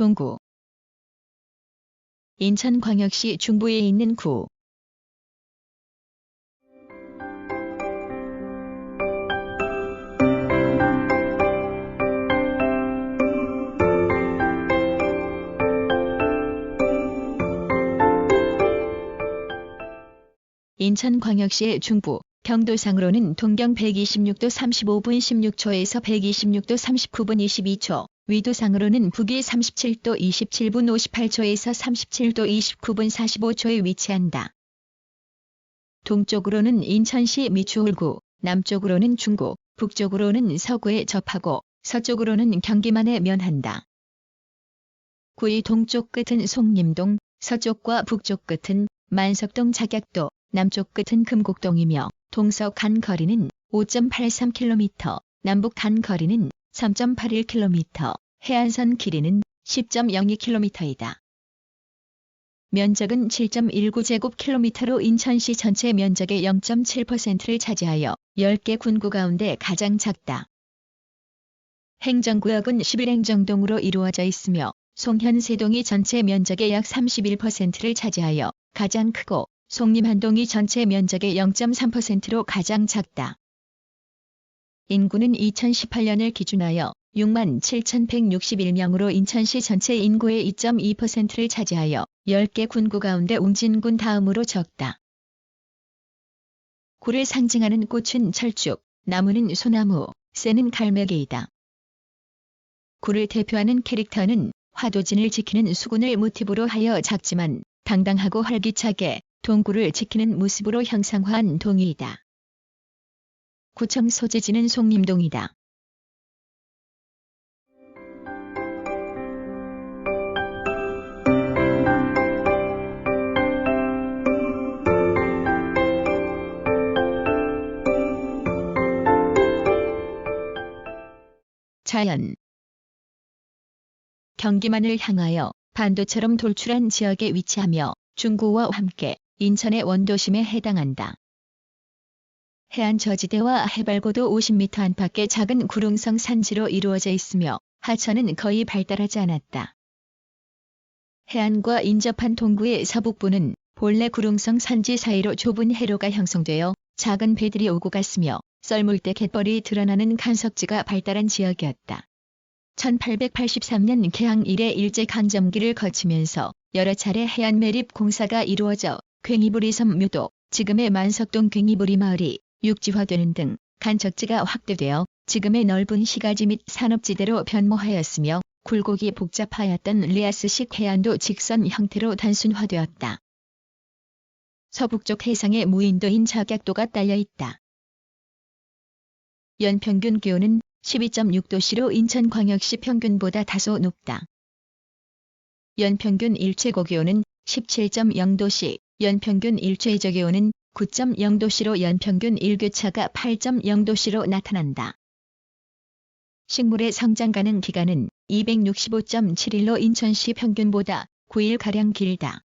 동구. 인천광역시 중부에 있는 구. 인천광역시의 중부, 경도상으로는 동경 126도 35분 16초에서 126도 39분 22초, 위도상으로는 북위 37도 27분 58초에서 37도 29분 45초에 위치한다. 동쪽으로는 인천시 미추홀구, 남쪽으로는 중구, 북쪽으로는 서구에 접하고 서쪽으로는 경기만에 면한다. 구의 동쪽 끝은 송림동, 서쪽과 북쪽 끝은 만석동 작약도, 남쪽 끝은 금곡동이며 동서 간 거리는 5.83km, 남북 간 거리는 3.81km, 해안선 길이는 10.02km이다. 면적은 7.19제곱킬로미터로 인천시 전체 면적의 0.7%를 차지하여 10개 군구 가운데 가장 작다. 행정구역은 11행정동으로 이루어져 있으며 송현세동이 전체 면적의 약 31%를 차지하여 가장 크고 송림한동이 전체 면적의 0.3%로 가장 작다. 인구는 2018년을 기준하여 67,161명으로 인천시 전체 인구의 2.2%를 차지하여 10개 군구 가운데 웅진군 다음으로 적다. 구를 상징하는 꽃은 철쭉, 나무는 소나무, 새는 갈매기이다. 구를 대표하는 캐릭터는 화도진을 지키는 수군을 모티브로 하여 작지만 당당하고 활기차게 동구를 지키는 모습으로 형상화한 동이이다. 구청 소재지는 송림동이다. 자연. 경기만을 향하여 반도처럼 돌출한 지역에 위치하며 중구와 함께 인천의 원도심에 해당한다. 해안 저지대와 해발고도 50m 안팎의 작은 구릉성 산지로 이루어져 있으며 하천은 거의 발달하지 않았다. 해안과 인접한 동구의 서북부는 본래 구릉성 산지 사이로 좁은 해로가 형성되어 작은 배들이 오고 갔으며 썰물 때 갯벌이 드러나는 간석지가 발달한 지역이었다. 1883년 개항 이래 일제강점기를 거치면서 여러 차례 해안 매립 공사가 이루어져 괭이부리 섬 묘도, 지금의 만석동 괭이부리 마을이 육지화되는 등 간척지가 확대되어 지금의 넓은 시가지 및 산업지대로 변모하였으며 굴곡이 복잡하였던 리아스식 해안도 직선 형태로 단순화되었다. 서북쪽 해상에 무인도인 작약도가 딸려 있다. 연평균 기온은 12.6도씨로 인천광역시 평균보다 다소 높다. 연평균 일최고기온은 17.0도씨, 연평균 일최저기온은 9.0도씨로 연평균 일교차가 8.0도씨로 나타난다. 식물의 성장 가능 기간은 265.7일로 인천시 평균보다 9일가량 길다.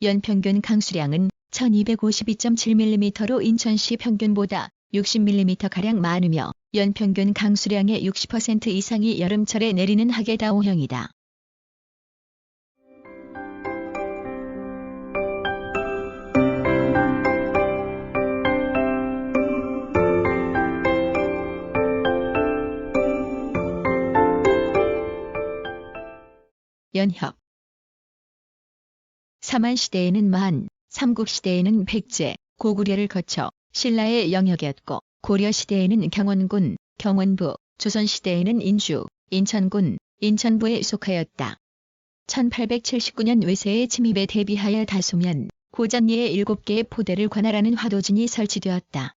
연평균 강수량은 1252.7mm로 인천시 평균보다 60mm가량 많으며 연평균 강수량의 60% 이상이 여름철에 내리는 하계다오형이다. 연혁. 삼한시대에는 만, 삼국시대에는 백제, 고구려를 거쳐 신라의 영역이었고 고려시대에는 경원군, 경원부, 조선시대에는 인주, 인천군, 인천부에 속하였다. 1879년 외세의 침입에 대비하여 다소면, 고잔리에 7개의 포대를 관할하는 화도진이 설치되었다.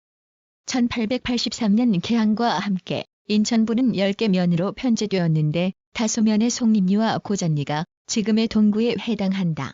1883년 개항과 함께 인천부는 10개 면으로 편제되었는데 다소면의 송림리와 고잔리가 지금의 동구에 해당한다.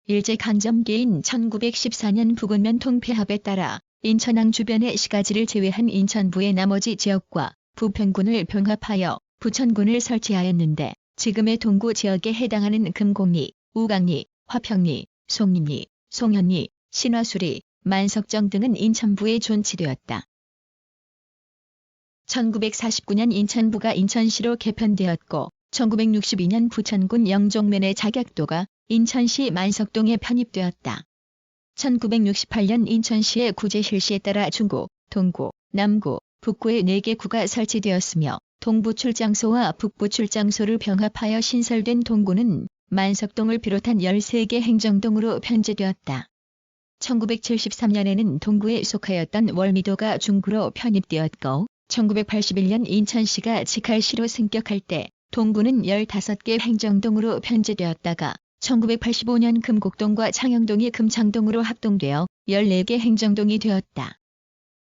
일제강점기인 1914년 부군면 통폐합에 따라 인천항 주변의 시가지를 제외한 인천부의 나머지 지역과 부평군을 병합하여 부천군을 설치하였는데 지금의 동구 지역에 해당하는 금곡리, 우강리, 화평리, 송림리, 송현리, 신화수리, 만석정 등은 인천부에 존치되었다. 1949년 인천부가 인천시로 개편되었고 1962년 부천군 영종면의 작약도가 인천시 만석동에 편입되었다. 1968년 인천시의 구제 실시에 따라 중구, 동구, 남구, 북구의 4개 구가 설치되었으며 동부 출장소와 북부 출장소를 병합하여 신설된 동구는 만석동을 비롯한 13개 행정동으로 편제되었다. 1973년에는 동구에 속하였던 월미도가 중구로 편입되었고 1981년 인천시가 직할시로 승격할 때 동구는 15개 행정동으로 편제되었다가 1985년 금곡동과 창영동이 금창동으로 합동되어 14개 행정동이 되었다.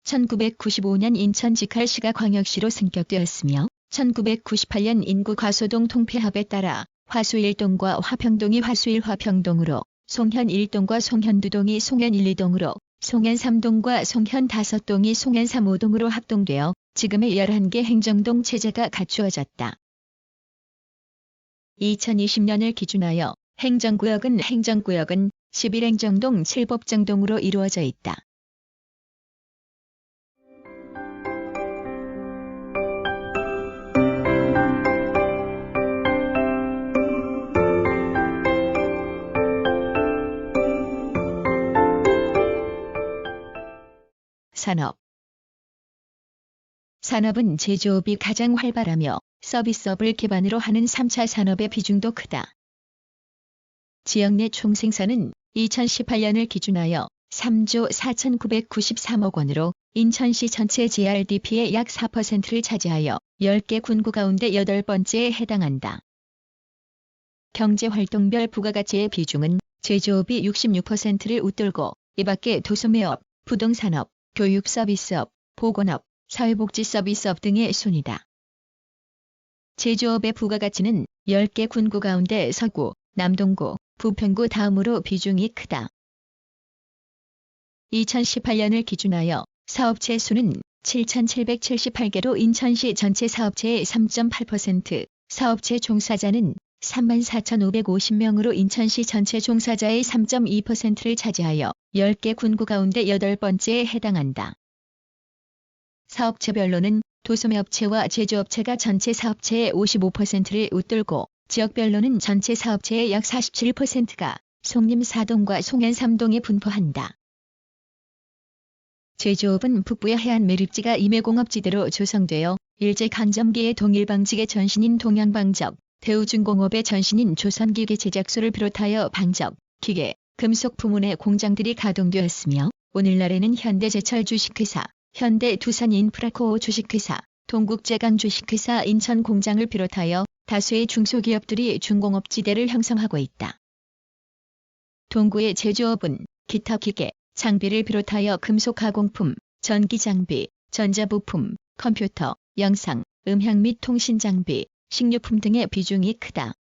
1995년 인천 직할시가 광역시로 승격되었으며 1998년 인구 과소동 통폐합에 따라 화수 1동과 화평동이 화수 1 화평동으로, 송현 1동과 송현 2동이 송현 1, 2동으로, 송현 3동과 송현 5동이 송현 3, 5동으로 합동되어 지금의 11개 행정동 체제가 갖추어졌다. 2020년을 기준하여 행정구역은 11행정동 7법정동으로 이루어져 있다. 산업. 산업은 제조업이 가장 활발하며 서비스업을 기반으로 하는 3차 산업의 비중도 크다. 지역 내 총생산은 2018년을 기준하여 3조 4,993억 원으로 인천시 전체 GRDP의 약 4%를 차지하여 10개 군구 가운데 8번째에 해당한다. 경제활동별 부가가치의 비중은 제조업이 66%를 웃돌고 이밖에 도소매업, 부동산업, 교육 서비스업, 보건업, 사회복지 서비스업 등의 순이다. 제조업의 부가가치는 10개 군구 가운데 서구, 남동구, 부평구 다음으로 비중이 크다. 2018년을 기준하여 사업체 수는 7,778개로 인천시 전체 사업체의 3.8%, 사업체 종사자는 34,550명으로 인천시 전체 종사자의 3.2%를 차지하여 10개 군구 가운데 8번째에 해당한다. 사업체별로는 도소매업체와 제조업체가 전체 사업체의 55%를 웃돌고 지역별로는 전체 사업체의 약 47%가 송림 4동과 송현 3동에 분포한다. 제조업은 북부의 해안 매립지가 임해공업지대로 조성되어 일제강점기의 동일방직의 전신인 동양방적, 대우중공업의 전신인 조선기계 제작소를 비롯하여 방적, 기계, 금속 부문의 공장들이 가동되었으며 오늘날에는 현대제철 주식회사, 현대두산인프라코어 주식회사, 동국제강 주식회사 인천 공장을 비롯하여 다수의 중소기업들이 중공업지대를 형성하고 있다. 동구의 제조업은 기타 기계, 장비를 비롯하여 금속가공품, 전기장비, 전자부품, 컴퓨터, 영상, 음향 및 통신장비, 식료품 등의 비중이 크다.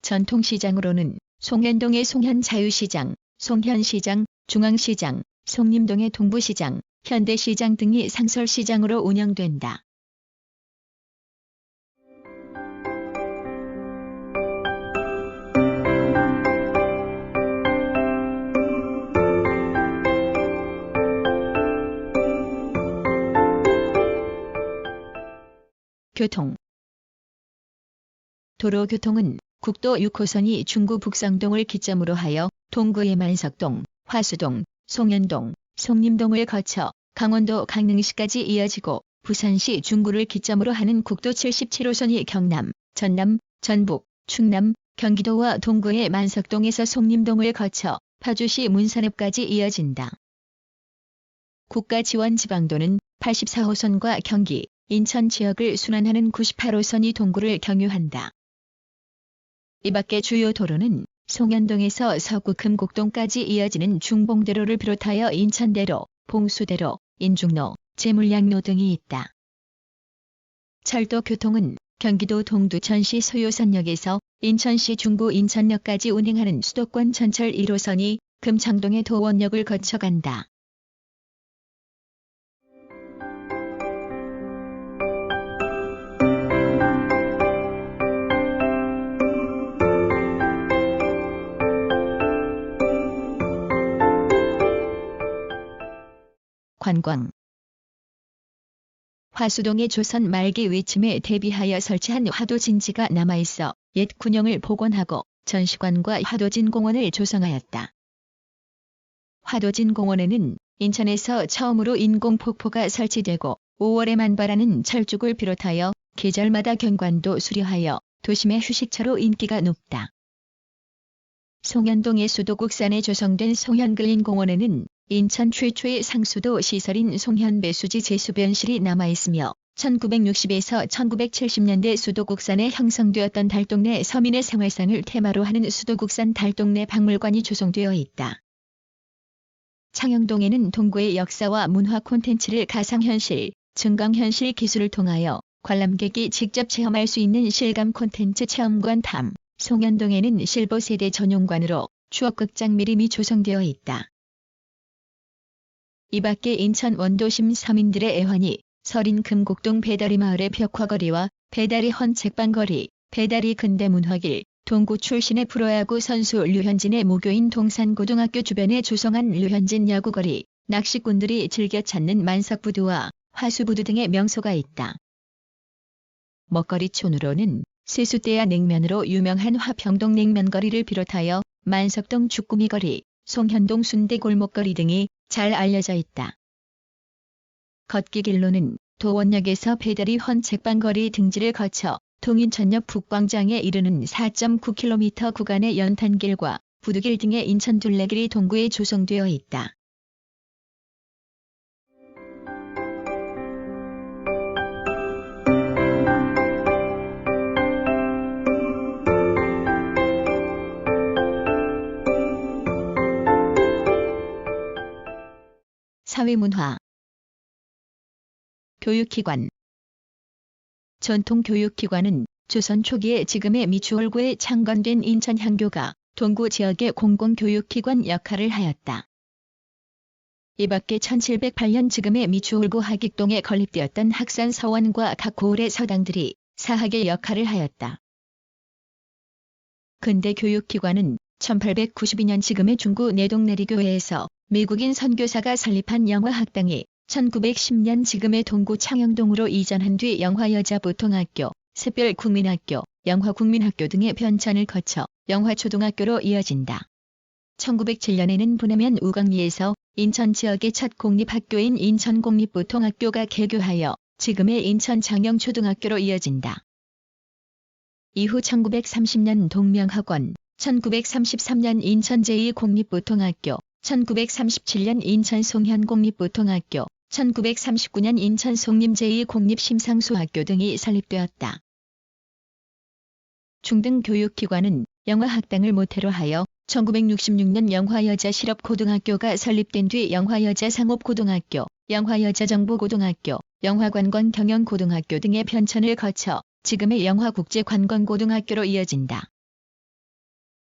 전통시장으로는 송현동의 송현자유시장, 송현시장, 중앙시장, 송림동의 동부시장, 현대시장 등이 상설시장으로 운영된다. 교통. 도로교통은 국도 6호선이 중구 북성동을 기점으로 하여 동구의 만석동, 화수동, 송현동, 송림동을 거쳐 강원도 강릉시까지 이어지고 부산시 중구를 기점으로 하는 국도 77호선이 경남, 전남, 전북, 충남, 경기도와 동구의 만석동에서 송림동을 거쳐 파주시 문산읍까지 이어진다. 국가지원지방도는 84호선과 경기, 인천 지역을 순환하는 98호선이 동구를 경유한다. 이밖에 주요 도로는 송현동에서 서구 금곡동까지 이어지는 중봉대로를 비롯하여 인천대로, 봉수대로, 인중로, 제물량로 등이 있다. 철도교통은 경기도 동두천시 소요선역에서 인천시 중구 인천역까지 운행하는 수도권 전철 1호선이 금창동의 도원역을 거쳐간다. 관광. 화수동의 조선 말기 위침에 대비하여 설치한 화도진지가 남아있어 옛 군영을 복원하고 전시관과 화도진공원을 조성하였다. 화도진공원에는 인천에서 처음으로 인공폭포가 설치되고 5월에 만발하는 철쭉을 비롯하여 계절마다 경관도 수려하여 도심의 휴식처로 인기가 높다. 송현동의 수도국산에 조성된 송현근린공원에는 인천 최초의 상수도 시설인 송현배수지 제수변실이 남아있으며 1960에서 1970년대 수도국산에 형성되었던 달동네 서민의 생활상을 테마로 하는 수도국산 달동네 박물관이 조성되어 있다. 창영동에는 동구의 역사와 문화 콘텐츠를 가상현실, 증강현실 기술을 통하여 관람객이 직접 체험할 수 있는 실감 콘텐츠 체험관 탐, 송현동에는 실버 세대 전용관으로 추억극장 미림이 조성되어 있다. 이 밖에 인천 원도심 서민들의 애환이 서린 금곡동 배다리마을의 벽화거리와 배다리 헌책방거리, 배다리 근대문화길, 동구 출신의 프로야구 선수 류현진의 모교인 동산고등학교 주변에 조성한 류현진 야구거리, 낚시꾼들이 즐겨 찾는 만석부두와 화수부두 등의 명소가 있다. 먹거리촌으로는 세숫대야 냉면으로 유명한 화평동 냉면거리를 비롯하여 만석동 주꾸미거리, 송현동 순대골목거리 등이 잘 알려져 있다. 걷기길로는 도원역에서 배다리 헌책방거리 등지를 거쳐 동인천역 북광장에 이르는 4.9km 구간의 연탄길과 부두길 등의 인천 둘레길이 동구에 조성되어 있다. 사회문화 교육기관 전통교육기관은 조선 초기에 지금의 미추홀구에 창건된 인천향교가 동구 지역의 공공교육기관 역할을 하였다. 이 밖에 1708년 지금의 미추홀구 하객동에 건립되었던 학산서원과 각 고을의 서당들이 사학의 역할을 하였다. 근대 교육기관은 1892년 지금의 중구 내동내리교회에서 미국인 선교사가 설립한 영화학당이 1910년 지금의 동구 창영동으로 이전한 뒤 영화여자보통학교, 샛별국민학교, 영화국민학교 등의 변천을 거쳐 영화초등학교로 이어진다. 1907년에는 부내면 우광리에서 인천 지역의 첫 공립학교인 인천공립보통학교가 개교하여 지금의 인천장영초등학교로 이어진다. 이후 1930년 동명학원, 1933년 인천 제2공립보통학교, 1937년 인천 송현공립보통학교, 1939년 인천 송림 제2공립심상소학교 등이 설립되었다. 중등교육기관은 영화학당을 모태로 하여 1966년 영화여자실업고등학교가 설립된 뒤 영화여자상업고등학교, 영화여자정보고등학교, 영화관광경영고등학교 등의 변천을 거쳐 지금의 영화국제관광고등학교로 이어진다.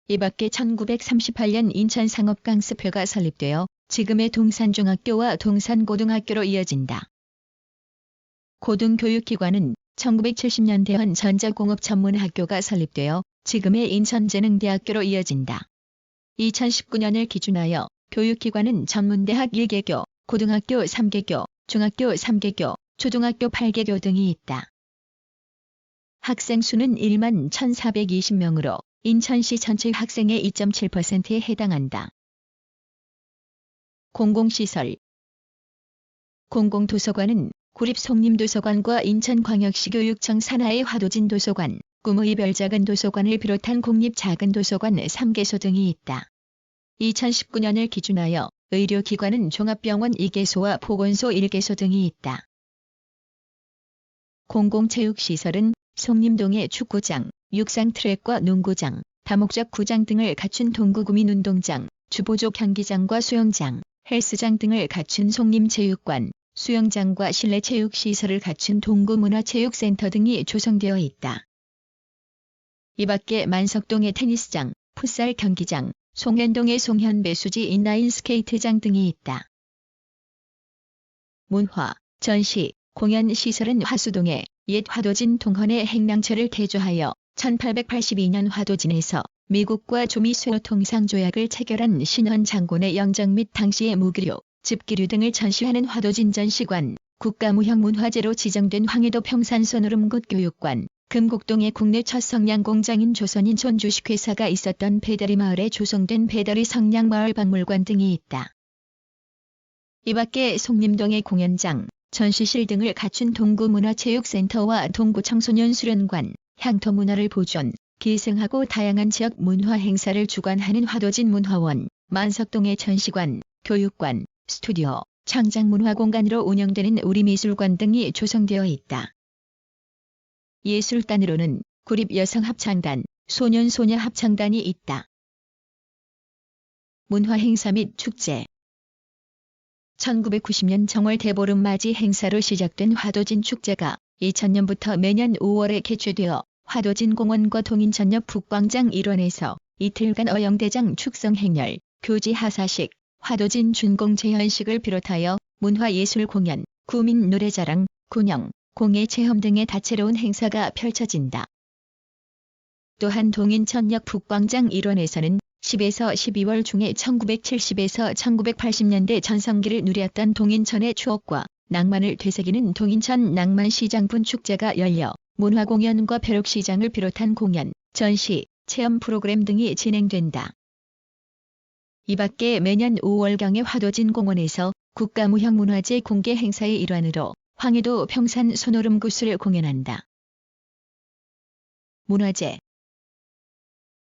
이 밖에 1938년 인천상업강습회가 설립되어 지금의 동산중학교와 동산고등학교로 이어진다. 고등교육기관은 1970년대현 전자공업전문학교가 설립되어 지금의 인천재능대학교로 이어진다. 2019년을 기준하여 교육기관은 전문대학 1개교, 고등학교 3개교, 중학교 3개교, 초등학교 8개교 등이 있다. 학생 수는 1만 1,420명으로 인천시 전체 학생의 2.7%에 해당한다. 공공시설 공공도서관은 구립송림도서관과 인천광역시 교육청 산하의 화도진 도서관, 꿈의 별작은 도서관을 비롯한 공립 작은 도서관 3개소 등이 있다. 2019년을 기준하여 의료기관은 종합병원 2개소와 보건소 1개소 등이 있다. 공공체육시설은 송림동의 축구장, 육상트랙과 농구장, 다목적 구장 등을 갖춘 동구구민운동장, 주보조 경기장과 수영장, 헬스장 등을 갖춘 송림체육관, 수영장과 실내체육시설을 갖춘 동구문화체육센터 등이 조성되어 있다. 이 밖에 만석동의 테니스장, 풋살 경기장, 송현동의 송현배수지 인라인 스케이트장 등이 있다. 문화, 전시, 공연 시설은 화수동에 옛 화도진 동헌의 행랑처를 개조하여 1882년 화도진에서 미국과 조미수호 통상조약을 체결한 신헌 장군의 영정 및 당시의 무기료, 집기류 등을 전시하는 화도진 전시관, 국가무형문화재로 지정된 황해도 평산소노름곶 교육관, 금곡동에 국내 첫 성냥공장인 조선인촌 주식회사가 있었던 배다리 마을에 조성된 배다리 성냥마을 박물관 등이 있다. 이 밖에 송림동의 공연장, 전시실 등을 갖춘 동구문화체육센터와 동구청소년수련관, 향토문화를 보존, 계승하고 다양한 지역 문화 행사를 주관하는 화도진 문화원, 만석동의 전시관, 교육관, 스튜디오, 창작문화공간으로 운영되는 우리미술관 등이 조성되어 있다. 예술단으로는 구립여성합창단, 소년소녀합창단이 있다. 문화행사 및 축제 1990년 정월 대보름맞이 행사로 시작된 화도진 축제가 2000년부터 매년 5월에 개최되어 화도진 공원과 동인천역 북광장 일원에서 이틀간 어영대장 축성행렬, 교지 하사식, 화도진 준공 재현식을 비롯하여 문화예술 공연, 구민 노래자랑, 군영, 공예 체험 등의 다채로운 행사가 펼쳐진다. 또한 동인천역 북광장 일원에서는 10에서 12월 중에 1970에서 1980년대 전성기를 누렸던 동인천의 추억과 낭만을 되새기는 동인천 낭만시장 분축제가 열려 문화공연과 벼룩시장을 비롯한 공연, 전시, 체험 프로그램 등이 진행된다. 이 밖에 매년 5월경에 화도진 공원에서 국가무형문화재 공개 행사의 일환으로 황해도 평산 소노름굿을 공연한다. 문화재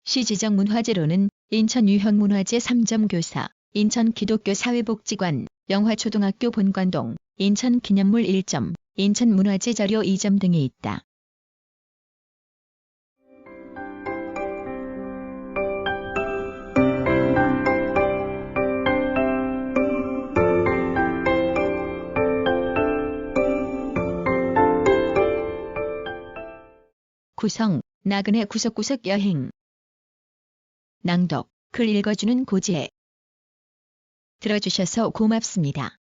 시지적 문화재로는 인천 유형문화재 3점 교사, 인천 기독교 사회복지관, 영화초등학교 본관동, 인천 기념물 1점, 인천 문화재 자료 2점 등이 있다. 구성, 나그네 구석구석 여행. 낭독, 글 읽어주는 고지혜. 들어주셔서 고맙습니다.